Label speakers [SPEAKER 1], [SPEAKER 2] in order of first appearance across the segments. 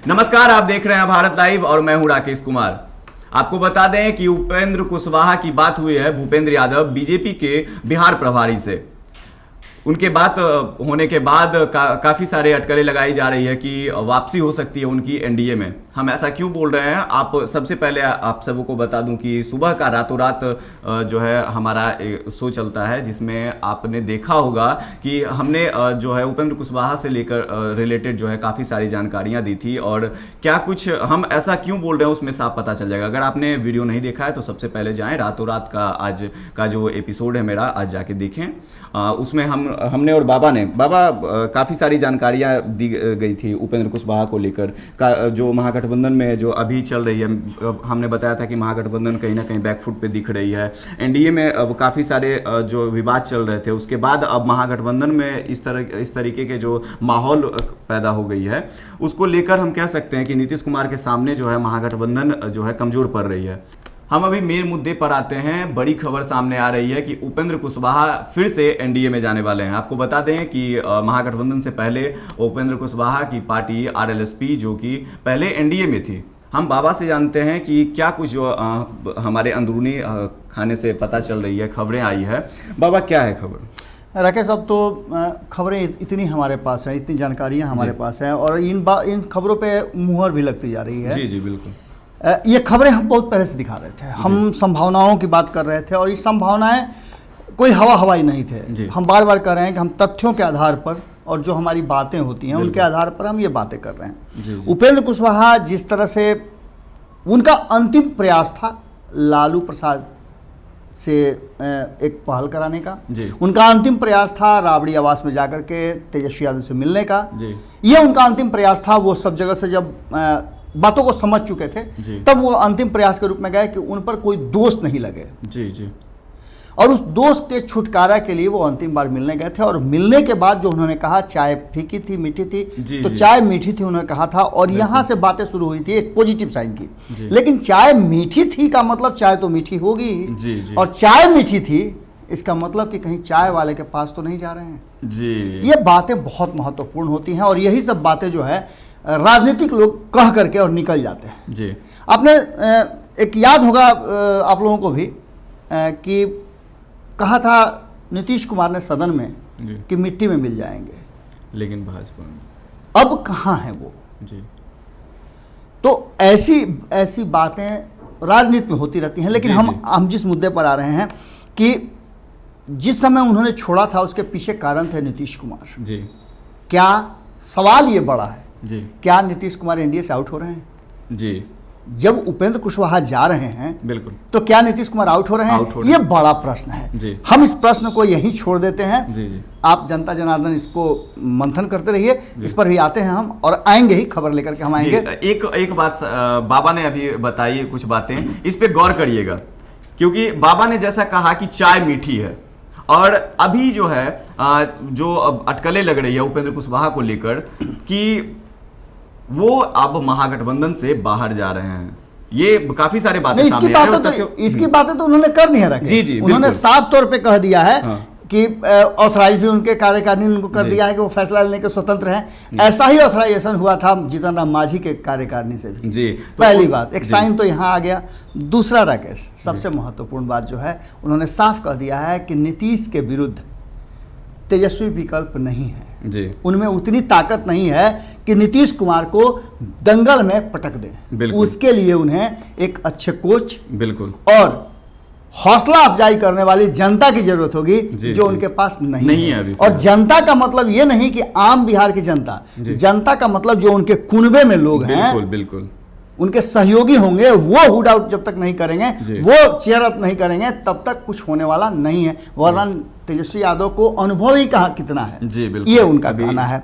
[SPEAKER 1] नमस्कार, आप देख रहे हैं भारत लाइव और मैं हूं राकेश कुमार। आपको बता दें कि उपेंद्र कुशवाहा की बात हुई है भूपेंद्र यादव बीजेपी के बिहार प्रभारी से। उनके बात होने के बाद काफ़ी सारे अटकलें लगाई जा रही है कि वापसी हो सकती है उनकी एनडीए में। हम ऐसा क्यों बोल रहे हैं, आप सबसे पहले आप सबों को बता दूं कि सुबह का रातों रात जो है हमारा शो चलता है, जिसमें आपने देखा होगा कि हमने जो है उपेंद्र कुशवाहा से लेकर रिलेटेड जो है काफ़ी सारी जानकारियां दी थी। और क्या कुछ हम ऐसा क्यों बोल रहे हैं उसमें साफ पता चल जाएगा। अगर आपने वीडियो नहीं देखा है तो सबसे पहले जाएँ, रातों रात का आज का जो एपिसोड है मेरा, आज जाके देखें। उसमें हमने और बाबा काफ़ी सारी जानकारियां दी गई थी उपेंद्र कुशवाहा को लेकर। जो महागठबंधन में जो अभी चल रही है, हमने बताया था कि महागठबंधन कहीं ना कहीं बैकफुट पे दिख रही है। एनडीए में अब काफ़ी सारे जो विवाद चल रहे थे, उसके बाद अब महागठबंधन में इस तरीके के जो माहौल पैदा हो गई है, उसको लेकर हम कह सकते हैं कि नीतीश कुमार के सामने जो है महागठबंधन जो है कमज़ोर पड़ रही है। हम अभी मेन मुद्दे पर आते हैं। बड़ी खबर सामने आ रही है कि उपेंद्र कुशवाहा फिर से एनडीए में जाने वाले हैं। आपको बता दें कि महागठबंधन से पहले उपेंद्र कुशवाहा की पार्टी आरएलएसपी, जो कि पहले एनडीए में थी। हम बाबा से जानते हैं कि क्या कुछ जो हमारे अंदरूनी खाने से पता चल रही है, खबरें आई है। बाबा, क्या है खबर?
[SPEAKER 2] राकेश, अब तो खबरें इतनी हमारे पास हैं, इतनी जानकारियां हमारे पास हैं और इन खबरों पे मुहर भी लगती जा रही है।
[SPEAKER 1] जी जी बिल्कुल।
[SPEAKER 2] ये खबरें हम बहुत पहले से दिखा रहे थे। हम संभावनाओं की बात कर रहे थे और ये संभावनाएं कोई हवाई नहीं थे। हम बार बार कह रहे हैं कि हम तथ्यों के आधार पर और जो हमारी बातें होती हैं उनके आधार पर हम ये बातें कर रहे हैं। उपेंद्र कुशवाहा जिस तरह से उनका अंतिम प्रयास था लालू प्रसाद से एक पहल कराने का, उनका अंतिम प्रयास था राबड़ी आवास में जाकर के तेजस्वी यादव से मिलने का, ये उनका अंतिम प्रयास था। वो सब जगह से जब बातों को समझ चुके थे तब वो अंतिम प्रयास के रूप में गए कि उन पर कोई दोष नहीं लगे। जी। और उस दोष के छुटकारा के लिए वो अंतिम बार मिलने गए थे। और मिलने के बाद जो उन्होंने कहा, चाय फीकी थी मीठी थी, तो चाय मीठी थी उन्होंने कहा था। और यहाँ से बातें शुरू हुई थी एक पॉजिटिव साइन की। लेकिन चाय मीठी थी का मतलब चाय तो मीठी होगी, और चाय मीठी थी इसका मतलब कि कहीं चाय वाले के पास तो नहीं जा रहे हैं। ये बातें बहुत महत्वपूर्ण होती हैं और यही सब बातें जो है राजनीतिक लोग कह करके और निकल जाते हैं। आपने एक याद होगा आप लोगों को भी कि कहा था नीतीश कुमार ने सदन में कि मिट्टी में मिल जाएंगे,
[SPEAKER 1] लेकिन भाजपा
[SPEAKER 2] अब कहाँ है वो। तो ऐसी बातें राजनीति में होती रहती हैं। लेकिन हम जिस मुद्दे पर आ रहे हैं कि जिस समय उन्होंने छोड़ा था उसके पीछे कारण थे नीतीश कुमार। क्या सवाल ये बड़ा है, क्या नीतीश कुमार एनडीए से आउट हो रहे हैं? जब उपेंद्र कुशवाहा जा रहे हैं
[SPEAKER 1] बिल्कुल,
[SPEAKER 2] तो क्या नीतीश कुमार आउट हो रहे हैं? ये बड़ा प्रश्न है। हम इस प्रश्न को यहीं छोड़ देते हैं। आप जनता जनार्दन इसको मंथन करते रहिए। इस पर भी आते हैं हम और आएंगे ही, खबर लेकर के हम आएंगे।
[SPEAKER 1] एक बात बाबा ने अभी बताई, कुछ बातें इस पे गौर करिएगा, क्योंकि बाबा ने जैसा कहा कि चाय मीठी है, और अभी जो है जो अटकलें लग रही है उपेंद्र कुशवाहा को लेकर कि वो अब महागठबंधन से बाहर जा रहे हैं। ये काफी सारे बातें
[SPEAKER 2] इसकी बातें तो उन्होंने कर दी है। जी, उन्होंने साफ तौर पे कह दिया है कि ऑथराइज भी उनके कार्यकारिणी ने उनको कर दिया है कि वो फैसला लेने के स्वतंत्र हैं। ऐसा ही ऑथराइजेशन हुआ था जीतन राम मांझी के कार्यकारिणी से भी। पहली बात, एक साइन तो यहाँ आ गया। दूसरा राकेश, सबसे महत्वपूर्ण बात जो है, उन्होंने साफ कह दिया है कि नीतीश के विरुद्ध तेजस्वी विकल्प नहीं है। उनमें उतनी ताकत नहीं है कि नीतीश कुमार को दंगल में पटक दें। उसके लिए उन्हें एक अच्छे कोच बिल्कुल और हौसला अफजाई करने वाली जनता की जरूरत होगी, जो उनके पास नहीं है। और जनता का मतलब ये नहीं कि आम बिहार की जनता, जनता का मतलब जो उनके कुनबे में लोग हैं, बिल्कुल उनके सहयोगी होंगे। वो हुड आउट जब तक नहीं करेंगे, वो चेयर अप नहीं करेंगे, तब तक कुछ होने वाला नहीं है। वरना तेजस्वी यादव को अनुभव ही कहाँ कितना है, ये उनका कहना है।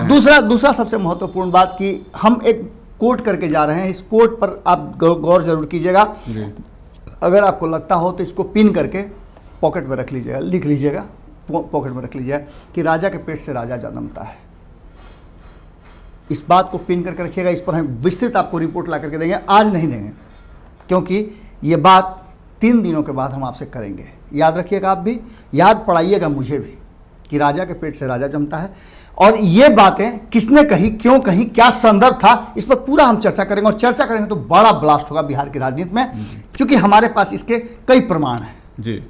[SPEAKER 2] दूसरा सबसे महत्वपूर्ण बात कि हम एक कोट करके जा रहे हैं। इस कोट पर आप गौर जरूर कीजिएगा। अगर आपको लगता हो तो इसको पिन करके पॉकेट में रख लीजिएगा, लिख लीजिएगा, पॉकेट में रख लीजिएगा कि राजा के पेट से राजा जन्मता है। इस बात को पिन करके रखिएगा। इस पर हम विस्तृत आपको रिपोर्ट ला करके देंगे। आज नहीं देंगे, क्योंकि ये बात 3 दिनों के बाद हम आपसे करेंगे। याद रखिएगा, आप भी याद पढ़ाइएगा मुझे भी, कि राजा के पेट से राजा जमता है। और ये बातें किसने कही, क्यों कही, क्या संदर्भ था, इस पर पूरा हम चर्चा करेंगे। और चर्चा करेंगे तो बड़ा ब्लास्ट होगा बिहार की राजनीति में, क्योंकि हमारे पास इसके कई प्रमाण हैं
[SPEAKER 1] जी।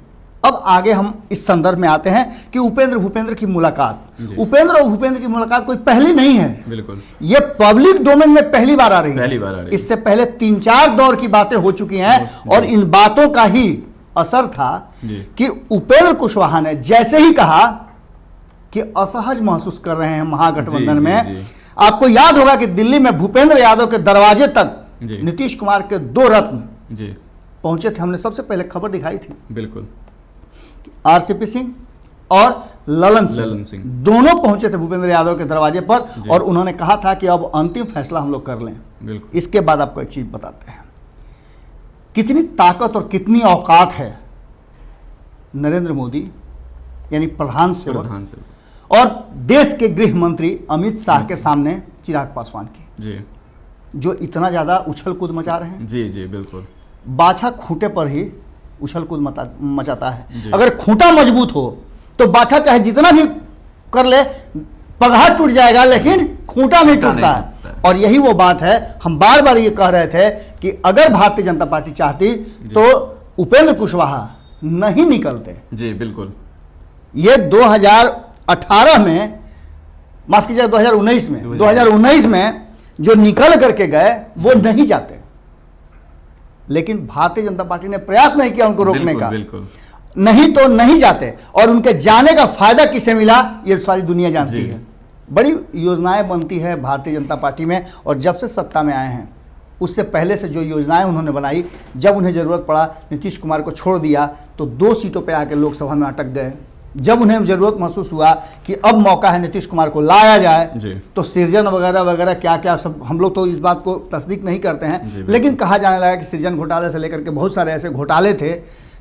[SPEAKER 2] अब आगे हम इस संदर्भ में आते हैं कि उपेंद्र भूपेंद्र की मुलाकात, उपेंद्र और भूपेंद्र की मुलाकात कोई पहली नहीं है,
[SPEAKER 1] बिल्कुल
[SPEAKER 2] ये पब्लिक डोमेन में पहली बार आ रही
[SPEAKER 1] पहली
[SPEAKER 2] है।
[SPEAKER 1] बार आ रही है।
[SPEAKER 2] इससे पहले 3-4 दौर की बातें हो चुकी हैं और इन बातों का ही असर था कि उपेंद्र कुशवाहा ने जैसे ही कहा कि असहज महसूस कर रहे हैं महागठबंधन में। आपको याद होगा कि दिल्ली में भूपेंद्र यादव के दरवाजे तक नीतीश कुमार के 2 रत्न पहुंचे थे। हमने सबसे पहले खबर दिखाई थी,
[SPEAKER 1] बिल्कुल,
[SPEAKER 2] आरसीपी सिंह और ललन सिंह दोनों पहुंचे थे भूपेंद्र यादव के दरवाजे पर और उन्होंने कहा था कि अब अंतिम फैसला हम लोग कर लें। इसके बाद आपको एक चीज बताते हैं, कितनी ताकत और कितनी औकात है नरेंद्र मोदी यानी प्रधान सेवक और देश के गृह मंत्री अमित शाह के सामने चिराग पासवान की, जो इतना ज्यादा उछल कूद मचा रहे हैं।
[SPEAKER 1] जी बिल्कुल,
[SPEAKER 2] बाछा खूंटे पर ही उछल कूद मचाता है। अगर खूंटा मजबूत हो तो बाछा चाहे जितना भी कर ले पगहा टूट जाएगा, लेकिन खूंटा नहीं टूटता है। और यही वो बात है, हम बार बार ये कह रहे थे कि अगर भारतीय जनता पार्टी चाहती तो उपेंद्र कुशवाहा नहीं निकलते।
[SPEAKER 1] जी बिल्कुल,
[SPEAKER 2] ये 2018 में, माफ कीजिएगा 2019 में जो निकल करके गए वो नहीं जाते, लेकिन भारतीय जनता पार्टी ने प्रयास नहीं किया उनको रोकने का।
[SPEAKER 1] बिल्कुल।
[SPEAKER 2] नहीं तो नहीं जाते। और उनके जाने का फायदा किसे मिला ये सारी दुनिया जानती है। बड़ी योजनाएं बनती है भारतीय जनता पार्टी में, और जब से सत्ता में आए हैं उससे पहले से जो योजनाएं उन्होंने बनाई, जब उन्हें जरूरत पड़ा नीतीश कुमार को छोड़ दिया तो 2 सीटों पर आके लोकसभा में अटक गए। जब उन्हें जरूरत महसूस हुआ कि अब मौका है नीतीश कुमार को लाया जाए तो सृजन वगैरह वगैरह क्या क्या सब, हम लोग तो इस बात को तस्दीक नहीं करते हैं, लेकिन कहा जाने लगा कि सृजन घोटाले से लेकर के बहुत सारे ऐसे घोटाले थे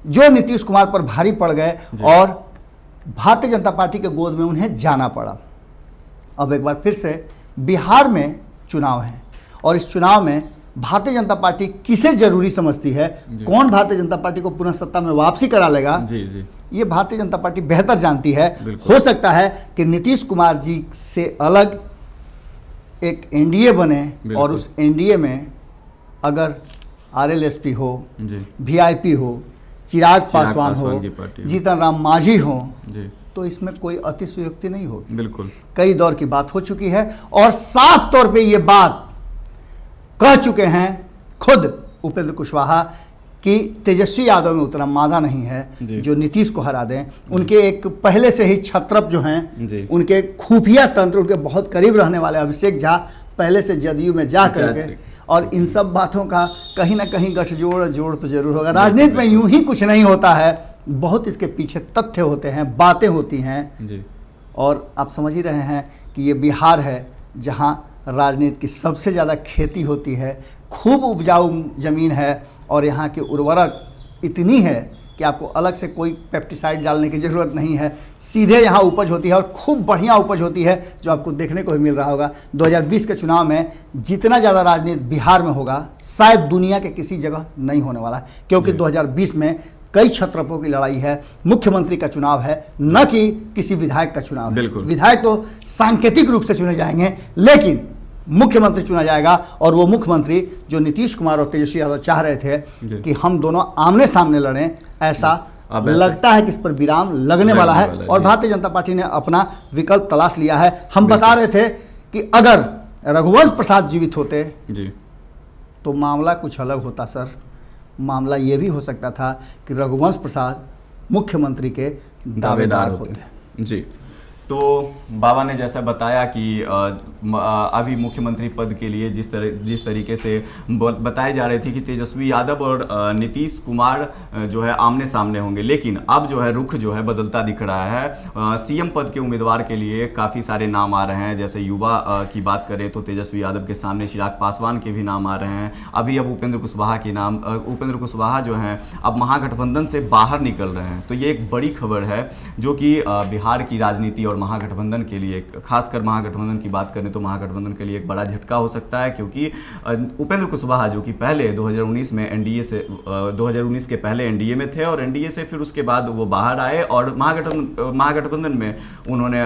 [SPEAKER 2] जो नीतीश कुमार पर भारी पड़ गए और भारतीय जनता पार्टी के गोद में उन्हें जाना पड़ा। अब एक बार फिर से बिहार में चुनाव है और इस चुनाव में भारतीय जनता पार्टी किसे जरूरी समझती है, कौन भारतीय जनता पार्टी को पुनः सत्ता में वापसी करा लेगा, ये भारतीय जनता पार्टी बेहतर जानती है। हो सकता है कि नीतीश कुमार जी से अलग एक एनडीए बने और उस एनडीए में अगर आरएलएसपी हो, वीआईपी हो, चिराग पासवान हो, जीतन राम मांझी हो, तो इसमें कोई अतिशयोक्ति नहीं होगी।
[SPEAKER 1] बिल्कुल,
[SPEAKER 2] कई दौर की बात हो चुकी है और साफ तौर पे ये बात कह चुके हैं खुद उपेंद्र कुशवाहा कि तेजस्वी यादव में उतना मादा नहीं है जो नीतीश को हरा दें। उनके एक पहले से ही छत्रप जो हैं, उनके खुफिया तंत्र, उनके बहुत करीब रहने वाले अभिषेक झा पहले से जदयू में जा करके, और इन सब बातों का कहीं ना कहीं गठजोड़ तो जरूर होगा। राजनीति में यूं ही कुछ नहीं होता है, बहुत इसके पीछे तथ्य होते हैं, बातें होती हैं। और आप समझ ही रहे हैं कि ये बिहार है जहां राजनीति की सबसे ज़्यादा खेती होती है, खूब उपजाऊ ज़मीन है और यहाँ की उर्वरक इतनी है कि आपको अलग से कोई पेस्टिसाइड डालने की ज़रूरत नहीं है, सीधे यहाँ उपज होती है और खूब बढ़िया उपज होती है, जो आपको देखने को भी मिल रहा होगा। 2020 के चुनाव में जितना ज़्यादा राजनीति बिहार में होगा शायद दुनिया के किसी जगह नहीं होने वाला है, क्योंकि 2020 में कई छत्रपों की लड़ाई है, मुख्यमंत्री का चुनाव है, न कि किसी विधायक का चुनाव है। विधायक तो सांकेतिक रूप से चुने जाएंगे, लेकिन मुख्यमंत्री चुना जाएगा, और वो मुख्यमंत्री जो नीतीश कुमार और तेजस्वी यादव चाह रहे थे कि हम दोनों आमने सामने लड़ें, ऐसा लगता है कि इस पर विराम लगने वाला है और भारतीय जनता पार्टी ने अपना विकल्प तलाश लिया है। हम बता रहे थे कि अगर रघुवंश प्रसाद जीवित होते तो मामला कुछ अलग होता सर। मामला ये भी हो सकता था कि रघुवंश प्रसाद मुख्यमंत्री के दावेदार होते।
[SPEAKER 1] जी, तो बाबा ने जैसा बताया कि अभी मुख्यमंत्री पद के लिए जिस तरीके से बताई जा रही थी कि तेजस्वी यादव और नीतीश कुमार जो है आमने सामने होंगे, लेकिन अब जो है रुख जो है बदलता दिख रहा है। सीएम पद के उम्मीदवार के लिए काफ़ी सारे नाम आ रहे हैं। जैसे युवा की बात करें तो तेजस्वी यादव के सामने चिराग पासवान के भी नाम आ रहे हैं। अभी अब उपेंद्र कुशवाहा जो हैं अब महागठबंधन से बाहर निकल रहे हैं। तो ये एक बड़ी खबर है जो कि बिहार की राजनीति और महागठबंधन के लिए, खासकर महागठबंधन की बात करें तो महागठबंधन के लिए एक बड़ा झटका हो सकता है, क्योंकि उपेंद्र कुशवाहा जो कि पहले 2019 में एनडीए से 2019 के पहले एनडीए में थे और एनडीए से फिर उसके बाद वो बाहर आए और महागठबंधन में उन्होंने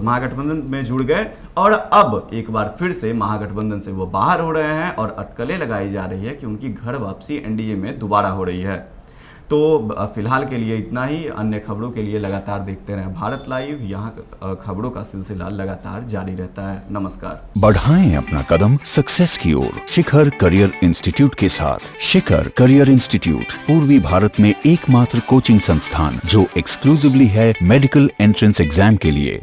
[SPEAKER 1] महागठबंधन में जुड़ गए और अब एक बार फिर से महागठबंधन से वो बाहर हो रहे हैं और अटकलें लगाई जा रही है कि उनकी घर वापसी एनडीए में दोबारा हो रही है। तो फिलहाल के लिए इतना ही। अन्य खबरों के लिए लगातार देखते रहें भारत लाइव। यहाँ खबरों का सिलसिला लगातार जारी रहता है। नमस्कार।
[SPEAKER 3] बढ़ाएं अपना कदम सक्सेस की ओर शिखर करियर इंस्टीट्यूट के साथ। शिखर करियर इंस्टीट्यूट पूर्वी भारत में एकमात्र कोचिंग संस्थान जो एक्सक्लूसिवली है मेडिकल एंट्रेंस एग्जाम के लिए।